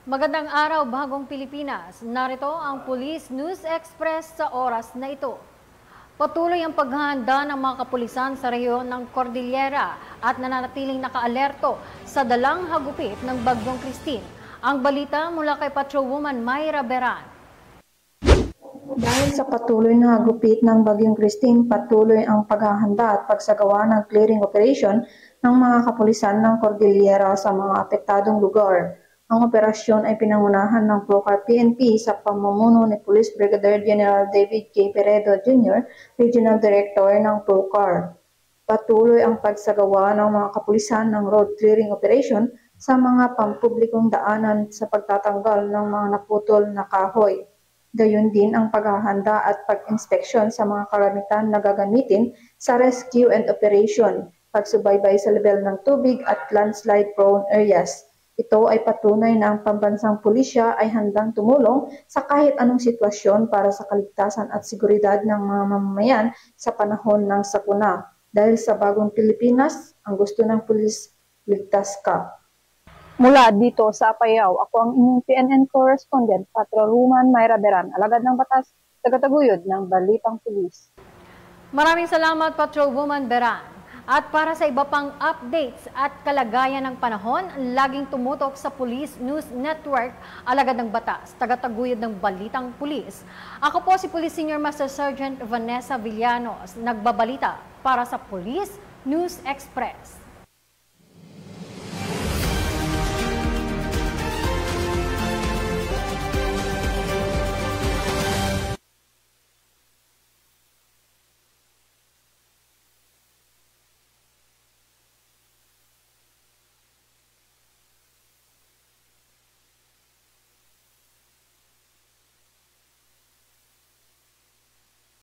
Magandang araw, Bagong Pilipinas. Narito ang Police News Express sa oras na ito. Patuloy ang paghahanda ng mga kapulisan sa rehiyon ng Cordillera at nananatiling nakaalerto sa dalang hagupit ng Bagyong Christine. Ang balita mula kay Patrolwoman Mayra Beran. Dahil sa patuloy na hagupit ng Bagyong Christine, patuloy ang paghahanda at pagsagawa ng clearing operation ng mga kapulisan ng Cordillera sa mga apektadong lugar. Ang operasyon ay pinangunahan ng PROCAR PNP sa pamumuno ni Police Brigadier General David K. Peredo Jr., Regional Director ng PROCAR. Patuloy ang pagsagawa ng mga kapulisan ng road clearing operation sa mga pampublikong daanan sa pagtatanggal ng mga naputol na kahoy. Gayon din ang paghahanda at pag-inspeksyon sa mga karamitan na gagamitin sa rescue and operation, pagsubaybay sa level ng tubig at landslide-prone areas. Ito ay patunay na ang pambansang pulisya ay handang tumulong sa kahit anong sitwasyon para sa kaligtasan at seguridad ng mga mamamayan sa panahon ng sakuna. Dahil sa Bagong Pilipinas, ang gusto ng pulis, ligtas ka. Mula dito sa Apayao, ako ang inyong PNN correspondent, Patrolwoman Mayra Beran, alagad ng batas, tagataguyod ng Balitang Pulis. Maraming salamat, Patrolwoman Beran. At para sa iba pang updates at kalagayan ng panahon, laging tumutok sa Police News Network, alagad ng batas, tagataguyod ng Balitang Pulis. Ako po si Police Senior Master Sergeant Vanessa Villanos, nagbabalita para sa Police News Express.